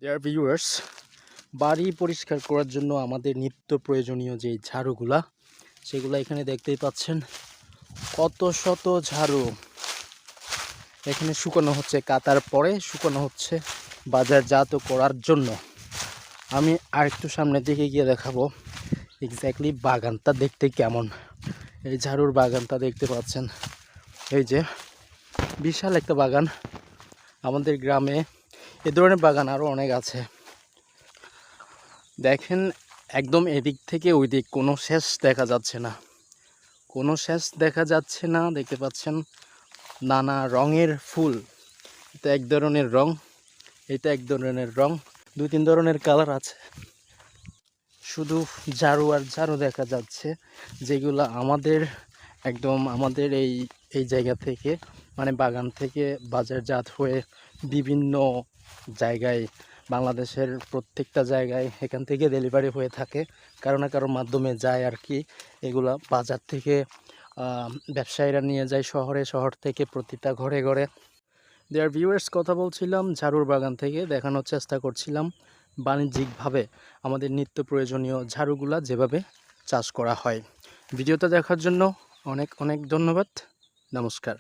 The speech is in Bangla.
ডিয়ার ভিউয়ার্স, বাড়ি পরিষ্কার করার জন্য আমাদের নিত্য প্রয়োজনীয় যে ঝাড়ুগুলা সেগুলো এখানে দেখতেই পাচ্ছেন। কত শত ঝাড়ু এখানে শুকানো হচ্ছে, কাতার পরে শুকানো হচ্ছে বাজারজাত করার জন্য। আমি আরেকটু সামনের দিকে গিয়ে দেখাবো এক্স্যাক্টলি বাগানটা দেখতে কেমন। এই ঝাড়ুর বাগানটা দেখতে পাচ্ছেন, এই যে বিশাল একটা বাগান। আমাদের গ্রামে এ ধরনের বাগান আরও অনেক আছে। দেখেন, একদম এদিক থেকে ওই দিক কোনো শেষ দেখা যাচ্ছে না, কোনো শেষ দেখা যাচ্ছে না। দেখতে পাচ্ছেন নানা রঙের ফুল। এটা এক ধরনের রং, এটা এক ধরনের রং, দুই তিন ধরনের কালার আছে। শুধু ঝাড়ু আর ঝাড়ু দেখা যাচ্ছে, যেগুলো আমাদের এই জায়গা থেকে, মানে বাগান থেকে বাজারজাত হয়ে বিভিন্ন জায়গায়, বাংলাদেশের প্রত্যেকটা জায়গায় এখান থেকে ডেলিভারি হয়ে থাকে, কারো না কারোর মাধ্যমে যায় আর কি। এগুলা বাজার থেকে ব্যবসায়ীরা নিয়ে যায় শহরে, শহর থেকে প্রতিটা ঘরে ঘরে। দেয়ার ভিউয়ার্স, কথা বলছিলাম ঝাড়ুর বাগান থেকে, দেখানোর চেষ্টা করছিলাম বাণিজ্যিকভাবে আমাদের নিত্য প্রয়োজনীয় ঝাড়ুগুলা যেভাবে চাষ করা হয়। ভিডিওটা দেখার জন্য অনেক অনেক ধন্যবাদ। নমস্কার।